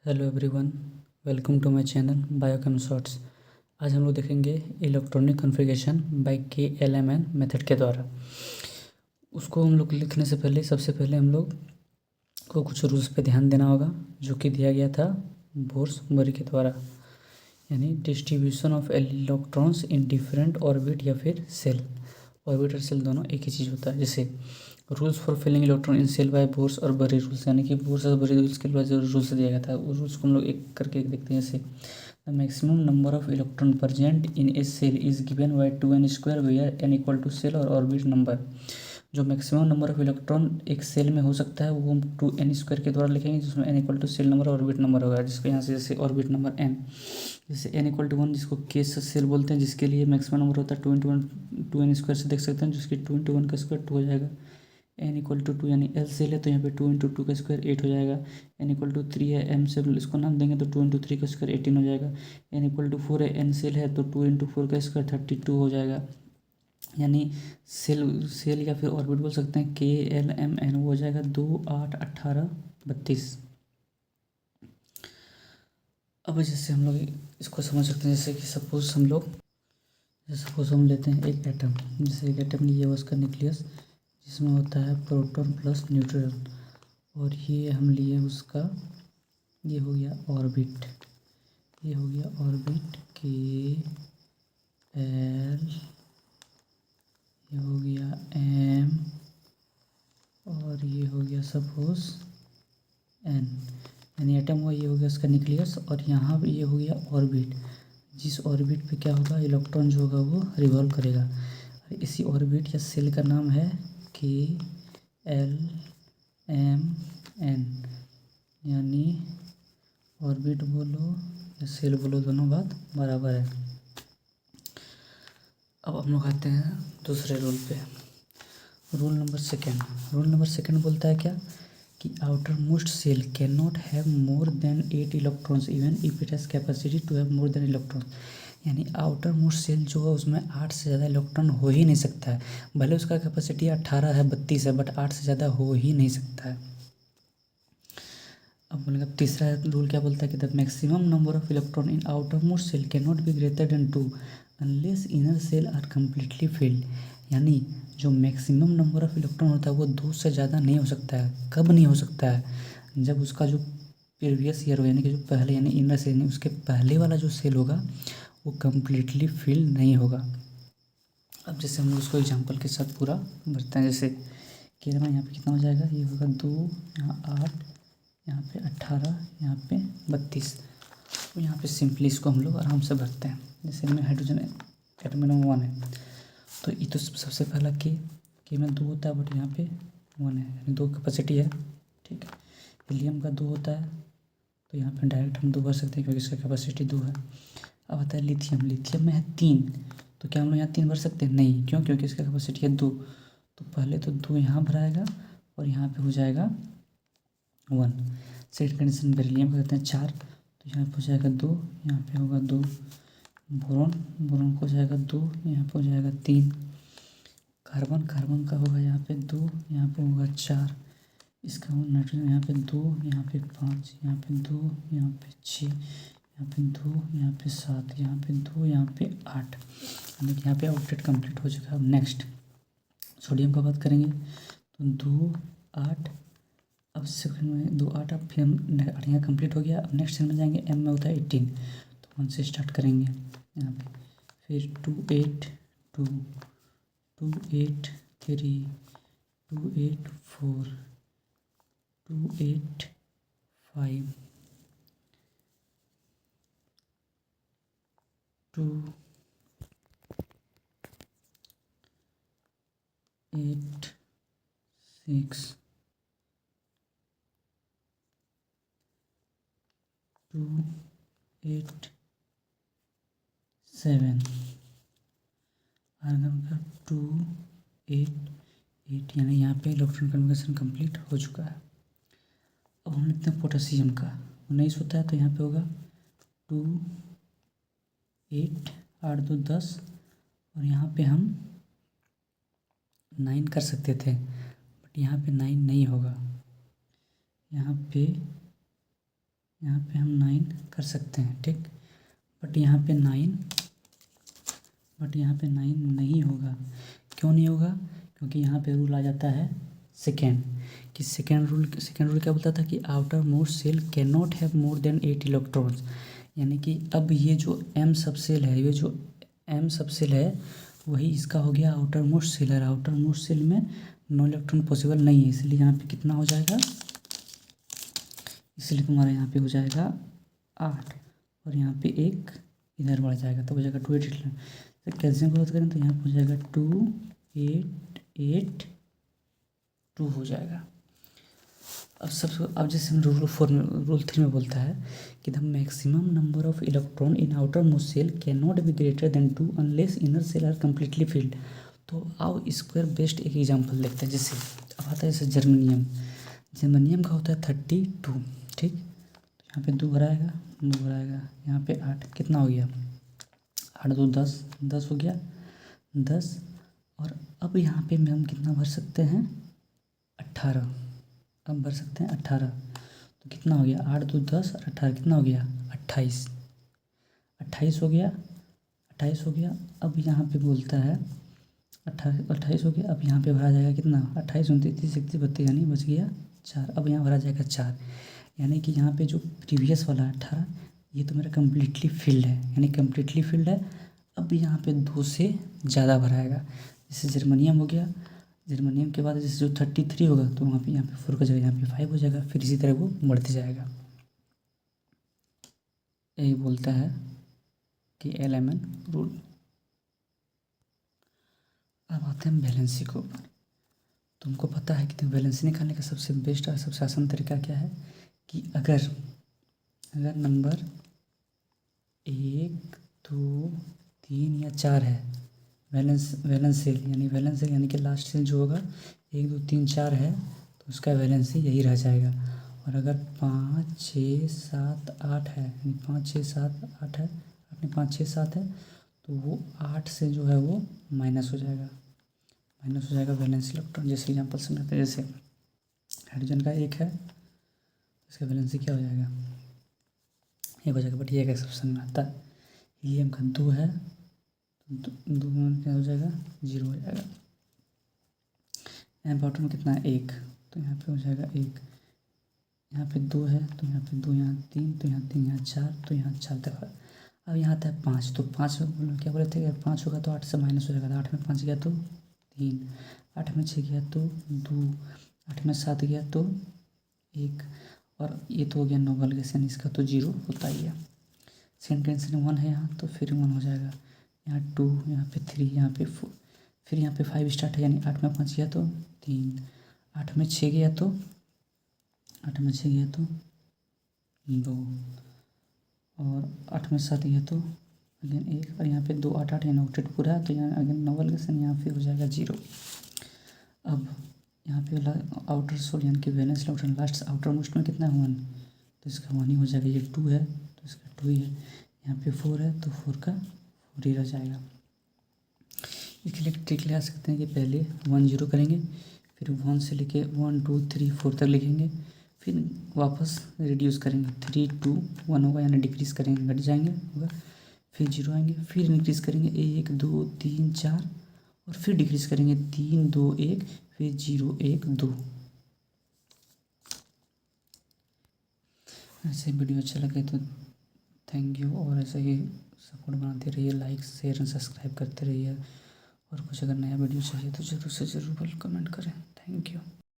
Hello everyone, welcome to my channel biochem shorts. आज हम लोग देखेंगे electronic configuration by KLMN method के द्वारा। उसको हम लोग लिखने से पहले सबसे पहले हम लोग को कुछ रूल्स पे ध्यान देना होगा, जो कि दिया गया था बोर्स-बरी के द्वारा, यानी distribution of electrons in different orbit या फिर सेल। ऑर्बिट और सेल दोनों एक ही चीज़ होता है। जैसे rules for filling electron in shell by Bohr's और बरी रूल्स, यानी कि बोर्स और बरी रूल्स के द्वारा जो रूल्स दिया गया था उस रूल्स को हम लोग एक करके देखते हैं। जैसे the maximum number of electron present in a shell is given by 2n² where n equal to shell और ऑर्बिट नंबर। जो मैक्सिमम नंबर ऑफ इलेक्ट्रॉन एक सेल में हो सकता है वो हम 2n² के द्वारा लिखेंगे, जिसमें n equal to shell number और ऑर्बिट नंबर होगा, जिसको यहाँ से जैसे ऑर्बिट नंबर n, जैसे n इक्वल टू 1 जिसको k सेल बोलते हैं, जिसके लिए मैक्सिमम नंबर होता है 2n² से देख सकते हैं, जिसकी 2 × 1 का स्क्वायर 2 हो जाएगा। n इक्वल टू 2 यानी L सेल है तो यहाँ पे 2 × 2 का स्क्वायर 8 हो जाएगा। n इक्वल टू 3 है, m सेल इसको नाम देंगे तो 2 × 3 का स्क्वायर 18 हो जाएगा। n इक्वल टू 4 है, n सेल है तो 2 × 4 का स्क्वायर 32 हो जाएगा। यानी सेल या फिर ऑर्बिट बोल सकते हैं KLMN, वो हो जाएगा 2, 8, 18, 32। अब जैसे हम लोग इसको समझ सकते हैं, जैसे कि सपोज हम लेते हैं एक एटम, जैसे एक एटम लिए उसका न्यूक्लियस जिसमें होता है प्रोटॉन प्लस न्यूट्रॉन, और ये हम लिए उसका, ये हो गया ऑर्बिट, ये हो गया ऑर्बिट KL, ये हो गया M, और ये हो गया सपोज N, यानी एटम हुआ, ये हो गया उसका न्यूक्लियस, और यहाँ पे ये हो गया ऑर्बिट, जिस ऑर्बिट पे क्या होगा, इलेक्ट्रॉन जो होगा वो रिवॉल्व करेगा। इसी ऑर्बिट या सेल का नाम है KLMN, यानी ऑर्बिट बोलो या सेल बोलो, दोनों बात बराबर है। अब हम लोग आते हैं दूसरे रूल पे। रूल नंबर सेकेंड बोलता है क्या कि outermost shell can not have more than 8 electrons even if it has capacity to have more than electrons. यानी आउटर मोस्ट सेल जो है उसमें 8 से ज़्यादा इलेक्ट्रॉन हो ही नहीं सकता है, भले उसका कैपेसिटी 18 है, 32 है, बट 8 से ज़्यादा हो ही नहीं सकता है। अब बोलेगा तीसरा रूल क्या बोलता है कि the maximum number of electron in outermost shell can not be greater than 2 unless inner shell are completely filled. यानी जो मैक्सिमम नंबर ऑफ इलेक्ट्रॉन होता है वो 2 से ज़्यादा नहीं हो सकता है। कब नहीं हो सकता है? जब उसका जो प्रीवियस ईयर हो, यानी कि जो पहले, यानी इनर सेल नहीं, उसके पहले वाला जो सेल होगा वो कम्प्लीटली फिल नहीं होगा। अब जैसे हम लोग उसको एग्जांपल के साथ पूरा भरते हैं। जैसे कि यहाँ पे कितना हो जाएगा, ये होगा 2, यहाँ 8, यहाँ पे 18, यहाँ पे 32। तो यहाँ पे सिंपली इसको हम लोग आराम से भरते हैं। जैसे इनमें हाइड्रोजन एटम नंबर 1 है, तो ये तो सबसे पहला के में 2 होता है, बट यहाँ पे 1 है, यानी 2 कैपेसिटी है, ठीक है। हीलियम का 2 होता है, तो यहाँ पे डायरेक्ट हम 2 भर सकते हैं क्योंकि इसका कैपेसिटी 2 है। अब आता है लिथियम में है 3, तो क्या हम लोग यहाँ 3 भर सकते हैं? नहीं, क्यों? क्योंकि इसका कैपेसिटी है 2। तो पहले तो 2 यहाँ भराएगा और यहाँ पे हो जाएगा 1। सेकंड कंडीशन बेरिलियम का कहते हैं 4, तो यहाँ पे हो जाएगा 2, यहाँ पे होगा 2। बोरॉन को हो जाएगा 2, यहाँ पे हो जाएगा 3। कार्बन का होगा यहाँ पे 2, यहाँ पे होगा 4। इसका नाइट्रोजन यहाँ पे 2, यहाँ पे 5, यहाँ पे 2, यहाँ पे 6, यहाँ पे 2, यहाँ पे 7, यहाँ पे 2, यहाँ पे 8। यानी कि यहाँ पे आउटलेट कंप्लीट हो चुका है। अब नेक्स्ट सोडियम का बात करेंगे तो 2, 8। अब सेकंड में 2, 8, अब फिर हम यहाँ कंप्लीट हो गया। अब नेक्स्ट सेल में जाएंगे, M में होता है 18, तो 1 से स्टार्ट करेंगे यहाँ पे, फिर 2, 8, 2, 2, 8, 3, 2, 8, 4, 2, 8, 5, 2, 8, 6, 2, 8, 7। आर्गन का 2, 8, 8, यानी यहाँ पे इलेक्ट्रॉन कन्फर्मेशन कंप्लीट हो चुका है। अब हम लिखते हैं पोटेशियम का 19 होता है, तो यहाँ पे होगा 2, 8, 8, 2, 10, और यहाँ पे हम 9 कर सकते थे, बट यहाँ पे 9 नहीं होगा, यहाँ पे यहाँ पे हम 9 कर सकते हैं, ठीक। बट यहाँ पे 9 नहीं होगा। क्यों नहीं होगा? क्योंकि यहाँ पे रूल आ जाता है सेकेंड, कि सेकेंड रूल क्या बोलता था कि outermost shell can not have more than 8 electrons. यानी कि अब ये जो एम सब सेल है, ये जो एम सब सेल है वही इसका हो गया आउटर मोस्ट सेल है। आउटर मोस्ट सेल में 9 इलेक्ट्रॉन पॉसिबल नहीं है, इसलिए यहाँ पे कितना हो जाएगा, इसलिए तुम्हारा यहाँ पे हो जाएगा 8 और यहाँ पे 1 इधर बढ़ जाएगा तो हो जाएगा 2 8 इलेक्ट्रॉन। तो कैल्शियम की बात करें तो यहाँ पे हो जाएगा 2 8 8 2 हो जाएगा। अब जैसे हम रूल 3 में बोलता है कि the maximum number of electron in outermost shell can not be greater than 2 unless inner shell are completely filled. तो आओ स्क्वायर बेस्ड एक एग्जांपल देखते हैं। जैसे अब आता है जैसे जर्मेनियम का होता है 32, ठीक। तो यहाँ पे 2 भराएगा, यहाँ पे 8 कितना हो गया, 8 2 10 हो गया 10। और अब यहाँ पे हम कितना भर सकते हैं, 18। अब भर सकते हैं 18। तो कितना हो गया, 8 2 10 और 18 कितना हो गया, 28 हो गया। अब यहाँ पे बोलता है 28 हो गया। अब यहाँ पे भरा जाएगा कितना, 28 29 31 32 यानी बच गया 4। अब यहाँ भरा जाएगा 4, यानी कि यहाँ पे जो प्रीवियस वाला 18 ये तो मेरा कम्प्लीटली फिल्ड है, यानी कम्प्लीटली फिल्ड है। अब यहाँ पे 2 से ज़्यादा भराएगा। जैसे जर्मनियम हो गया, जर्मनियम के बाद जैसे जो 33 होगा तो वहाँ पे यहाँ पे 4 का जगह यहाँ पे 5 हो जाएगा, फिर इसी तरह वो बढ़ते जाएगा। यही बोलता है कि LMN रूल। अब आते हैं वैलेंसी के ऊपर। तुमको पता है कि वैलेंसी निकालने का सबसे बेस्ट और सबसे आसान तरीका क्या है कि अगर नंबर 1 2 3 या 4 है, वैलेंस सेल यानी कि लास्ट सेल जो होगा 1 2 3 4 है तो उसका वैलेंसी यही रह जाएगा। और अगर 5 6 7 8 है, यानी 5 6 7 8 है, 5 6 7 है तो वो 8 से जो है वो माइनस हो जाएगा, वैलेंस इलेक्ट्रॉन। जैसे एग्जाम्पल समझते हैं, जैसे हाइड्रोजन का 1 है, इसका वैलेंसी क्या हो जाएगा, 1 हो जाएगा। बट ये एक एक्सेप्शन में आता है, हीलियम का 2 है तो 2 में क्या हो जाएगा, 0 हो जाएगा। एम पाउडर में कितना है, 1, तो यहाँ पे हो जाएगा 1। यहाँ पे 2 है तो यहाँ पे 2, यहाँ 3 तो यहाँ 3, यहाँ 4 तो यहाँ 4 दफ़ा। अब यहाँ आता है 5, तो 5 क्या बोले थे, अगर 5 होगा तो 8 से माइनस हो जाएगा। तो 8 में 5 गया तो 3, 8 में 6 गया तो 2, 8 में 7 गया तो 1, और ये तो हो गया नोबल गैस, यानी इसका तो 0 होता ही है। सेकेंड कंडीशन 1 है यहाँ तो फिर 1 हो जाएगा। यहाँ 2, यहाँ पे 3, यहाँ पे 4, फिर यहाँ पे 5 स्टार्ट है, यानी 8 में 5 गया तो 3, 8 में 6 गया तो 2, और 8 में 7 गया तो अगेन 1, और यहाँ पे 2 8 8 यानी ऑक्टेट पूरा है तो यहाँ अगेन नोबल गैस, यहाँ फिर हो जाएगा 0। अब यहाँ पे आउटर सोल यानी कि valence electron last outer most में कितना है, 1, तो इसका 1 ही हो जाएगा। ये 2 है तो इसका 2 ही है। यहाँ पे 4 है तो 4 का 4 ही रह जाएगा। इसके लिए ट्रिक लगा सकते हैं कि पहले 1 0 करेंगे, फिर 1 से लेके 1 2 3 4 तक लिखेंगे, फिर वापस रिड्यूस करेंगे, 3 2 1 होगा यानी डिक्रीज़ करेंगे, घट जाएंगे होगा, फिर 0 आएंगे, फिर इंक्रीज़ करेंगे 1 2 3 4, और फिर डिक्रीज़ करेंगे 3 2 1, फिर 0 1 2। ऐसे वीडियो अच्छा लगे तो थैंक यू, और ऐसे ही सपोर्ट बनाते रहिए, लाइक शेयर एंड सब्सक्राइब करते रहिए। और कुछ अगर नया वीडियो चाहिए तो ज़रूर से ज़रूर कमेंट करें। Thank you.